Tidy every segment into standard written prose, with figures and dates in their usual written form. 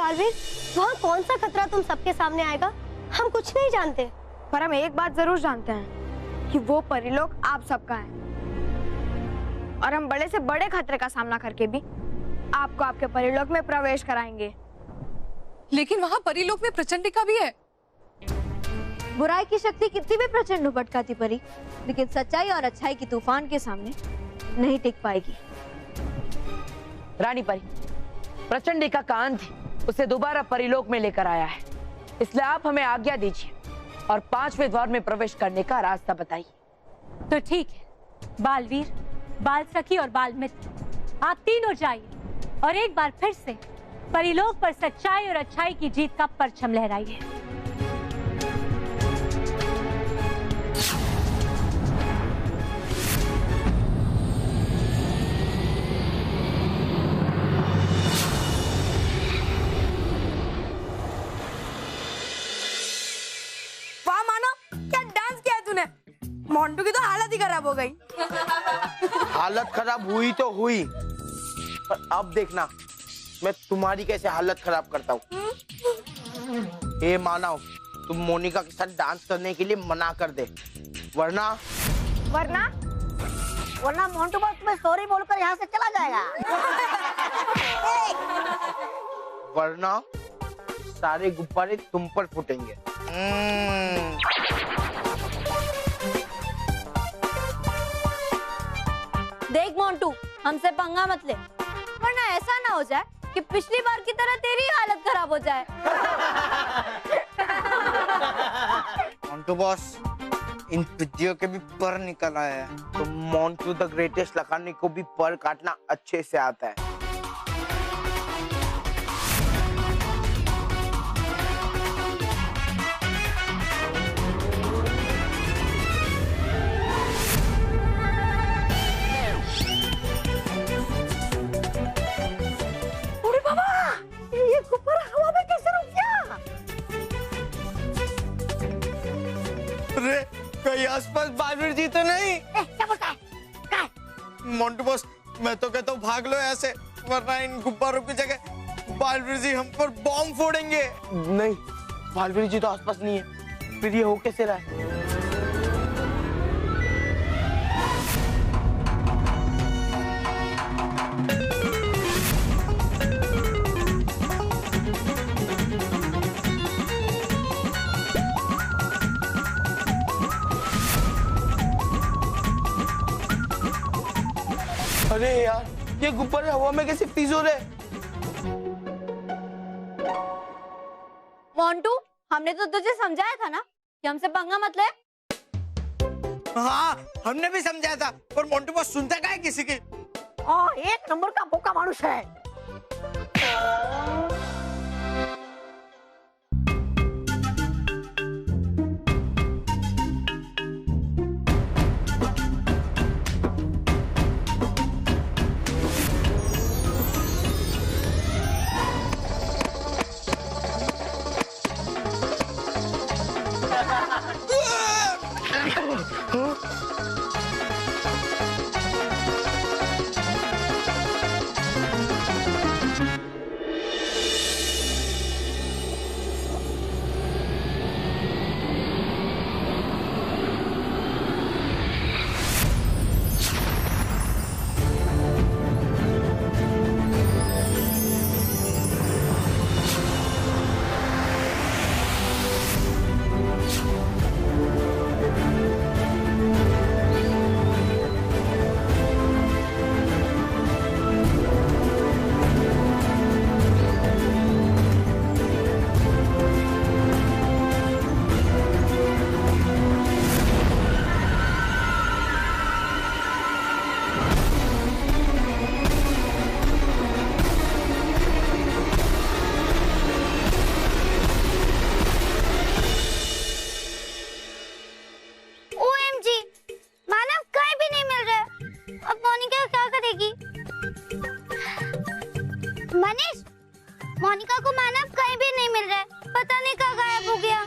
बालवीर, वहाँ कौन सा खतरा तुम सबके सामने आएगा हम कुछ नहीं जानते। पर हम एक बात जरूर जानते हैं कि वो परीलोक आप सबका है, और हम बड़े से बड़े खतरे का सामना करके भी आपको आपके परीलोक में प्रवेश कराएंगे। लेकिन वहाँ परीलोक में प्रचंडिका भी है। बुराई की शक्ति कितनी भी प्रचंड हो भटकाती परी, लेकिन सच्चाई और अच्छाई की तूफान के सामने नहीं टिक पाएगी। रानी परी, प्रचंडिका का अंत उसे दोबारा परीलोक में लेकर आया है, इसलिए आप हमें आज्ञा दीजिए और 5वें द्वार में प्रवेश करने का रास्ता बताइए। तो ठीक है, बालवीर, बाल सखी और बाल मित्र, आप तीनों जाइए और एक बार फिर से परीलोक पर सच्चाई और अच्छाई की जीत का परचम लहराइए। वाह मानो, क्या डांस किया तूने। मोंटू की तो हालत ही खराब हो गई। हालत खराब हुई तो हुई, पर अब देखना मैं तुम्हारी कैसे हालत खराब करता हूँ। ए मानव, तुम मोनिका के साथ डांस करने के लिए मना कर दे, वरना मोंटू बॉस तुम्हें सॉरी बोलकर यहाँ से चला जाएगा। वरना सारे गुब्बारे तुम पर फूटेंगे। देख मोंटू, हमसे पंगा मत ले, वरना ऐसा ना हो जाए कि पिछली बार की तरह तेरी हालत खराब हो जाए। मोंटू बॉस, इन पिज्जियों के भी पर निकल आए हैं, तो मोंटू द ग्रेटेस्ट लखानी को भी पर काटना अच्छे से आता है। ये गुब्बारा हवा में कैसे रुक गया? अरे कहीं आसपास बालवीर जी तो नहीं? क्या बोलता है? मोंटू बॉस, मैं तो कहता हूँ भाग लो ऐसे, वरना इन गुब्बारों की जगह बालवीर जी हम पर बॉम्ब फोड़ेंगे। नहीं, बालवीर जी तो आसपास नहीं है, फिर ये हो कैसे रहा है? अरे यार, ये गुब्बारे हवा में कैसे फ्रीज हो रहे? मोंटू, हमने तो तुझे समझाया था ना कि हमसे पंगा मत ले। हाँ, हमने भी समझाया था, पर मोंटू बॉस सुनता क्या है किसी की? एक नंबर का बोका मानुष है। मनीष, मोनिका को मानव कहीं भी नहीं मिल रहा है, पता नहीं कहाँ गायब हो गया।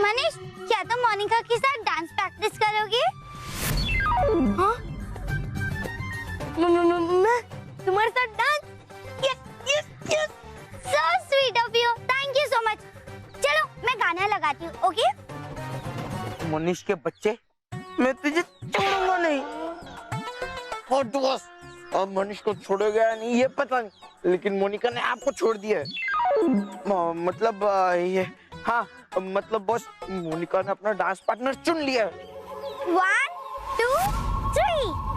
मनीष, क्या तुम मोनिका के साथ डांस प्रैक्टिस करोगे? हाँ? मैं तुम्हारे साथ dance? Yes, yes, yes. So sweet of you, Manish के बच्चे, मैं तुझे छोड़ूंगा नहीं। और दोस्त, अब मनीष को छोड़ेगा या नहीं ये पता नहीं, लेकिन मोनिका ने आपको छोड़ दिया है। मतलब ये, हाँ मतलब बॉस, मोनिका ने अपना डांस पार्टनर चुन लिया है। 1 2 3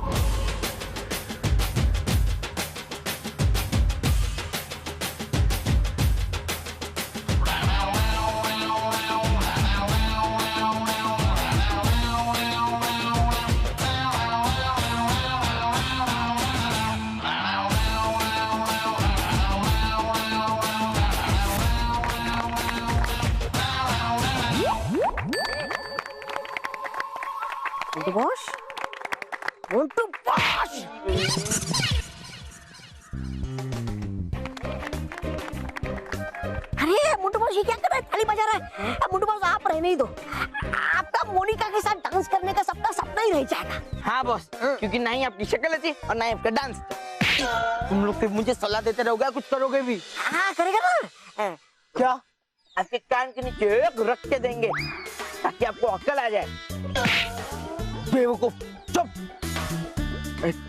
बॉस, मोंटू बॉस। अरे मोटू बॉस, ये क्या कर रहा है? थाली बजा रहा है। अब मोटू बॉस, आप रहने ही दो। आपका मोनिका के साथ डांस करने का सपना ही रह जाएगा। हाँ बॉस, क्योंकि ना ही आपकी शक्ल अच्छी और ना ही आपका डांस। तुम लोग फिर मुझे सलाह देते रहोगे, कुछ करोगे भी? हाँ करेगा ना। क्या? आपके कान के नीचे एक रख के देंगे ताकि आपको अक्ल आ जाए। बेवकूफ, चुप।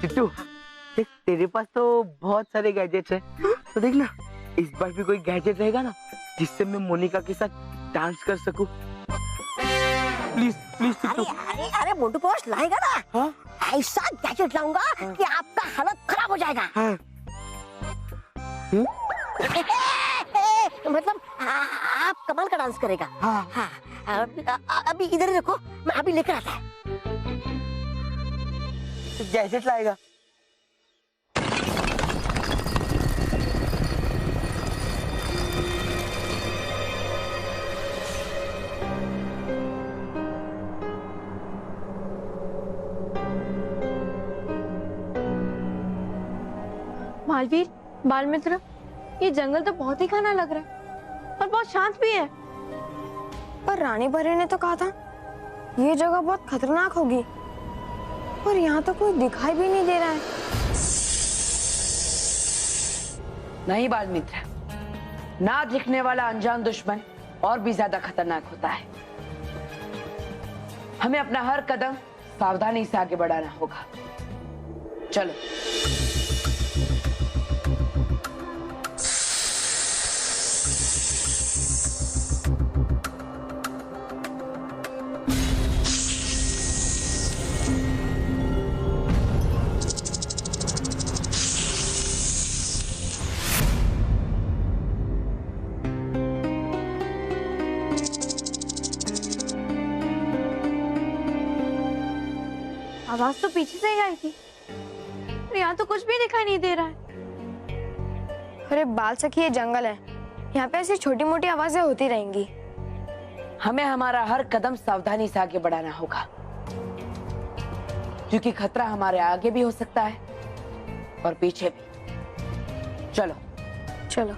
टिट्टू, देख तेरे पास तो बहुत सारे गैजेट्स हैं, तो देख ना इस बार भी कोई गैजेट रहेगा ना जिससे मैं मोनिका के साथ डांस कर सकूं। Please please Tittu. अरे मोटू बॉस लाएगा ना। हाँ? ऐसा गैजेट लाऊंगा कि आपका हालत खराब हो जाएगा। हाँ। मतलब आप कमाल का डांस करेगा। हाँ। हाँ, अभी इधर ही रखो, मैं अभी लेकर आता है। गैजेट लाएगा? मालवीर, बाल मित्र, ये जंगल तो बहुत ही घना लग रहा है और बहुत शांत भी है। पर रानी परी ने तो कहा था ये जगह बहुत खतरनाक होगी, पर यहाँ तो कोई दिखाई भी नहीं दे रहा है। नहीं बाल मित्र, ना दिखने वाला अनजान दुश्मन और भी ज्यादा खतरनाक होता है। हमें अपना हर कदम सावधानी से आगे बढ़ाना होगा। चलो। आवाज तो पीछे से ही आई थी, पर यहाँ तो कुछ भी दिखाई नहीं दे रहा है। अरे बाल सखी, ये जंगल है, यहाँ पे ऐसी छोटी मोटी आवाजें होती रहेंगी। हमें हमारा हर कदम सावधानी से आगे बढ़ाना होगा, क्योंकि खतरा हमारे आगे भी हो सकता है और पीछे भी। चलो चलो।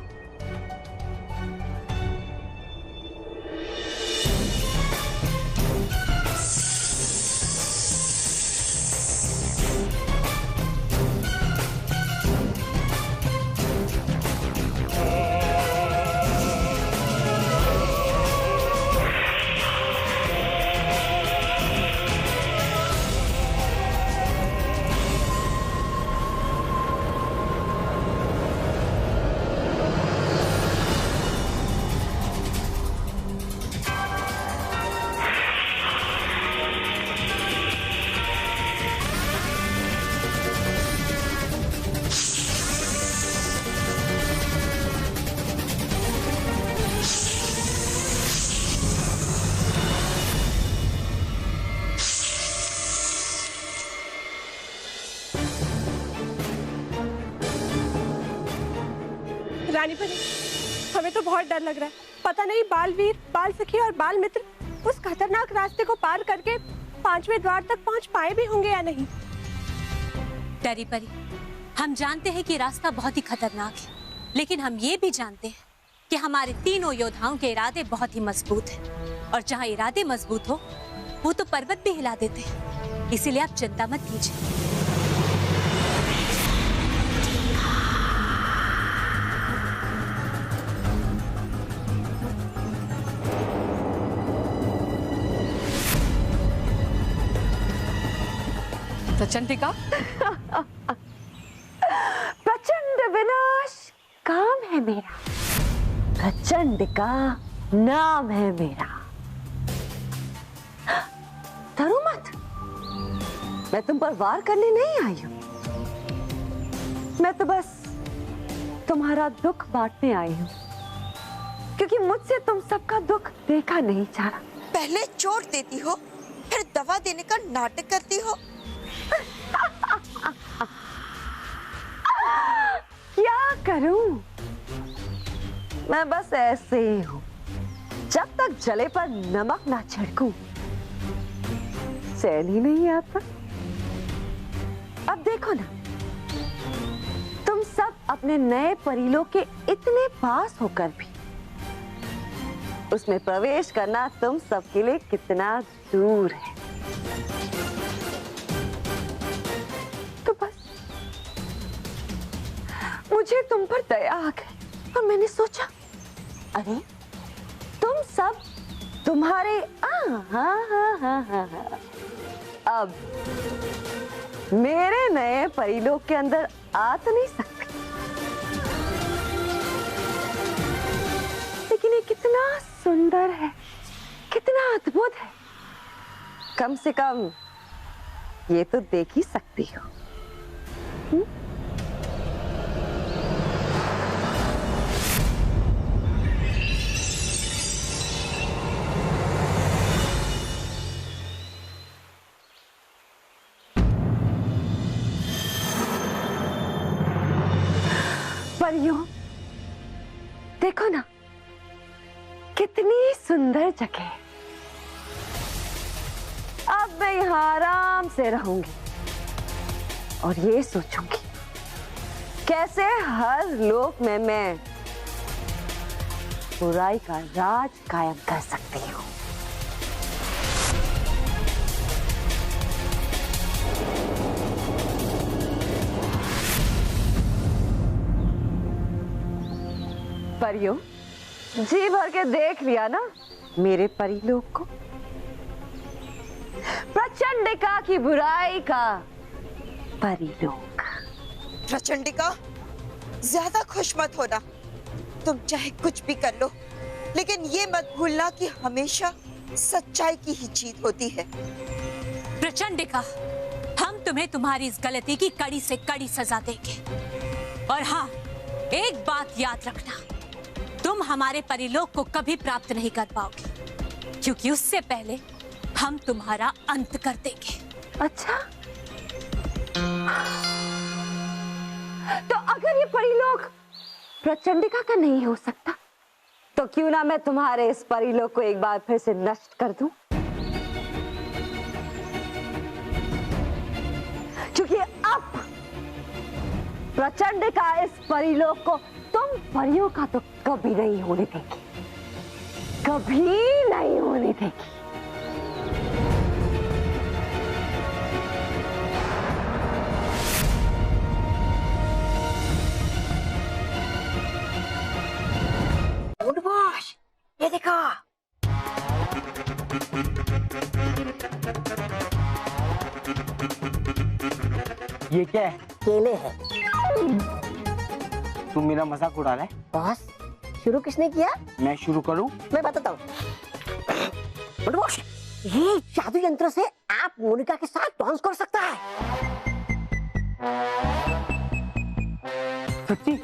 रानी परी, हमें तो बहुत डर लग रहा है। पता नहीं बालवीर, बाल सखी और बाल मित्र उस खतरनाक रास्ते को पार करके 5वें द्वार तक पहुंच पाए भी होंगे या नहीं। टरी परी, हम जानते हैं कि रास्ता बहुत ही खतरनाक है, लेकिन हम ये भी जानते हैं कि हमारे तीनों योद्धाओं के इरादे बहुत ही मजबूत हैं, और जहाँ इरादे मजबूत हो वो तो पर्वत भी हिला देते हैं। इसीलिए आप चिंता मत कीजिए। प्रचंडिका, प्रचंड विनाश काम है मेरा, प्रचंड का नाम है मेरा। डरो मत, मैं तुम पर वार करने नहीं आई हूं, मैं तो बस तुम्हारा दुख बांटने आई हूं, क्योंकि मुझसे तुम सबका दुख देखा नहीं जा रहा। पहले चोट देती हो, फिर दवा देने का नाटक करती हो। क्या करूं, मैं बस ऐसे ही हूं, जब तक जले पर नमक ना छिड़कूं चैन ही नहीं आता। अब देखो ना, तुम सब अपने नए परिलोक के इतने पास होकर भी उसमें प्रवेश करना तुम सबके लिए कितना दूर है। तो बस मुझे तुम पर दया आ गई और मैंने सोचा, अरे तुम सब तुम्हारे अब मेरे नए परिलोक के अंदर आ तो नहीं सकते, लेकिन ये कितना सुंदर है, कितना अद्भुत है, कम से कम ये तो देख ही सकती हो। परियों, देखो ना, कितनी सुंदर जगह है। अब मैं यहाँ आराम से रहूंगी और ये सोचूंगी कैसे हर लोक में मैं बुराई का राज कायम कर सकती हूँ। परियों, जी भर के देख लिया ना मेरे परिलोक को, प्रचंडिका की बुराई का परिलोक। प्रचंडिका, ज्यादा खुश मत होना, तुम चाहे कुछ भी कर लो, लेकिन ये मत भूलना कि हमेशा सच्चाई की ही जीत होती है। प्रचंडिका, हम तुम्हें तुम्हारी इस गलती की कड़ी से कड़ी सजा देंगे। और हाँ, एक बात याद रखना, तुम हमारे परिलोक को कभी प्राप्त नहीं कर पाओगे, क्योंकि उससे पहले हम तुम्हारा अंत कर देंगे। अच्छा, तो अगर ये परिलोक प्रचंडिका का नहीं हो सकता, तो क्यों ना मैं तुम्हारे इस परिलोक को एक बार फिर से नष्ट कर दूं? क्योंकि अब प्रचंडिका इस परिलोक को तुम परियों का तो कभी नहीं होने देगी, कभी नहीं होने देगी। बॉस, ये देखो, ये क्या है? केले हैं। तू मेरा मजाक उड़ा रहा है? बॉस, शुरू किसने किया? मैं शुरू करूं? मैं बताता हूँ। बॉस, ये जादू यंत्र से आप मोनिका के साथ डांस कर सकता है। सच्ची?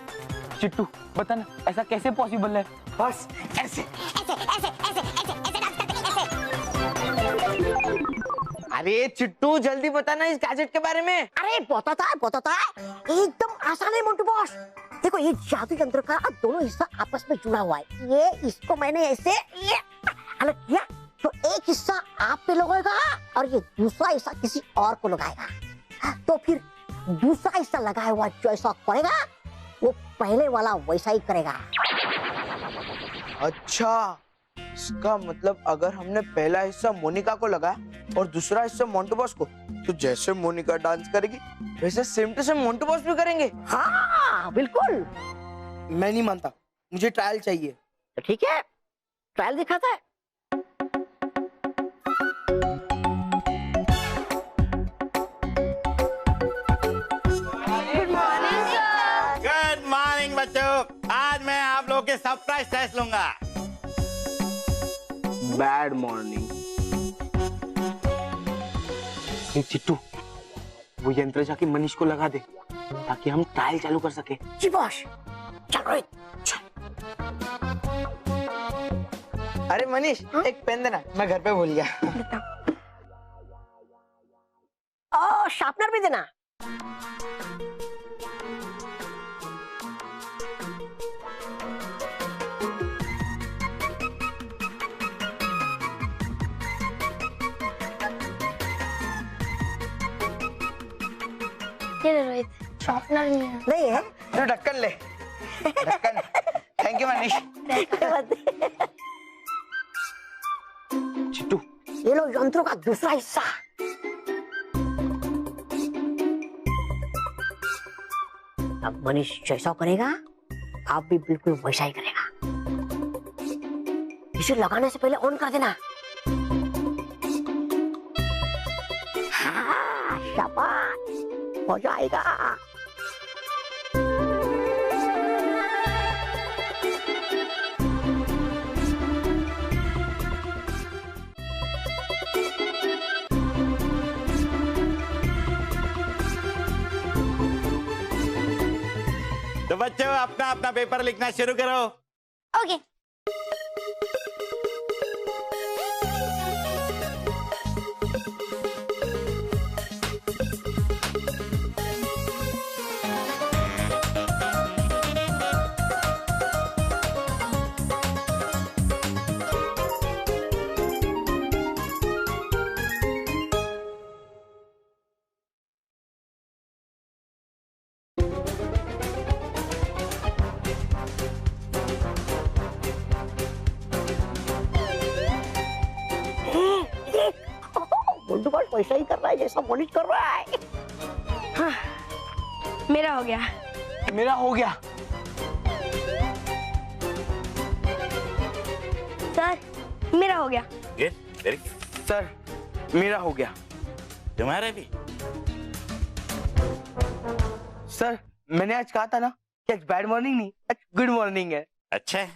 चिट्टू, बता ना, ऐसा कैसे पॉसिबल है? बॉस, ऐसे ऐसे ऐसे ऐसे ऐसे ऐसे डांस करते हैं, ऐसे। अरे चिट्टू, जल्दी बताना इस गैजेट के बारे में। अरे बताता है, एकदम आसान है मोन्टू बॉस। देखो, ये जादू यंत्र का दोनों हिस्सा आपस में जुड़ा हुआ है। ये इसको मैंने ऐसे ये अलग किया, तो एक हिस्सा आप पे लगाएगा और ये दूसरा हिस्सा किसी और को लगाएगा। तो फिर दूसरा हिस्सा लगाया हुआ जैसा करेगा, वो पहले वाला वैसा ही करेगा। अच्छा, इसका मतलब अगर हमने पहला हिस्सा मोनिका को लगाया और दूसरा हिस्सा मोन्टू बॉस को, तो जैसे मोनिका डांस करेगी वैसे same to same Montu boss भी करेंगे। हाँ, बिल्कुल। मैं नहीं मानता, मुझे ट्रायल चाहिए। तो ठीक है, ट्रायल दिखाता है। के सरप्राइज टेस्ट लूंगा। Bad morning. चिट्टू, वो यंत्र जाके मनीष को लगा दे ताकि हम ट्रायल चालू कर सके। जी बॉस। चल रोहित चल। अरे मनीष, एक पेन देना, मैं घर पे भूल गया। शार्पनर भी देना। ये ले रोहित, शॉर्पनर नहीं है। तू ढक्कन ले। ढक्कन। Thank you Manish. चिट्टू, ये लो यंत्रों का दूसरा हिस्सा। अब मनीष जैसा करेगा आप भी बिल्कुल वैसा ही करेगा। इसे लगाने से पहले ऑन कर देना। हाँ, शाबाश, मजा आएगा। तो बच्चों, अपना अपना पेपर लिखना शुरू करो। ओके। वैसा ही कर रहा है जैसा मनीष कर रहा है। हाँ, मेरा हो गया। मेरा हो गया। सर, मेरा हो गया। सर, मेरा हो गया। तुम्हारा भी? सर, मैंने आज कहा था ना कि आज बैड मॉर्निंग नहीं, आज गुड मॉर्निंग है। अच्छा है,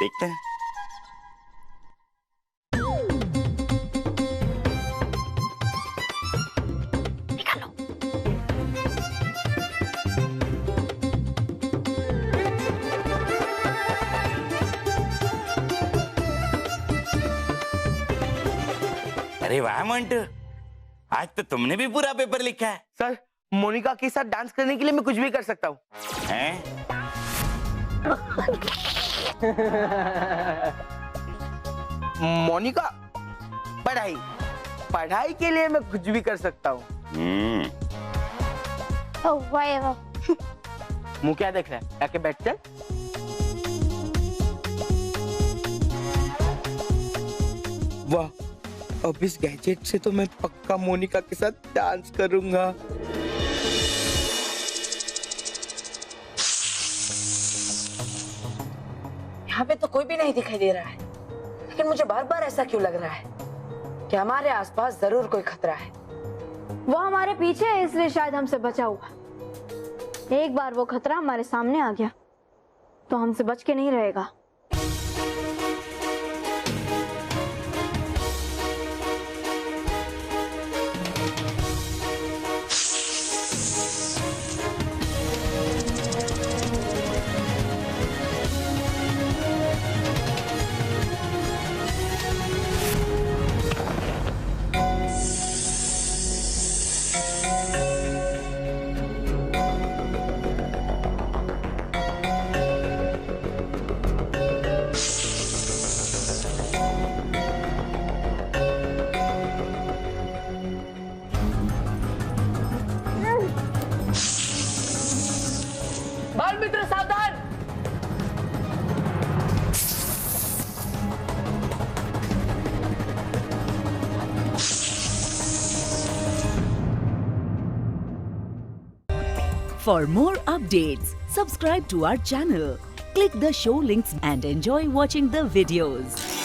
देखते हैं। अरे वाह मंटू, आज तो तुमने भी पूरा पेपर लिखा है। सर, मोनिका के साथ डांस करने के लिए मैं कुछ भी कर सकता हूँ। हैं? मोनिका, पढ़ाई पढ़ाई के लिए मैं कुछ भी कर सकता हूँ। मुँह क्या देख रहा है? जाके बैठ चल। वाह, अब इस गैजेट से तो मैं पक्का मोनिका के साथ डांस करूंगा। यहाँ पे तो कोई भी नहीं दिखाई दे रहा है, लेकिन मुझे बार बार ऐसा क्यों लग रहा है कि हमारे आसपास जरूर कोई खतरा है। वो हमारे पीछे है, इसलिए शायद हमसे बचा हुआ। एक बार वो खतरा हमारे सामने आ गया तो हमसे बच के नहीं रहेगा। बाल मित्र सावधान। For more updates, subscribe to our channel, click the show links and enjoy watching the videos.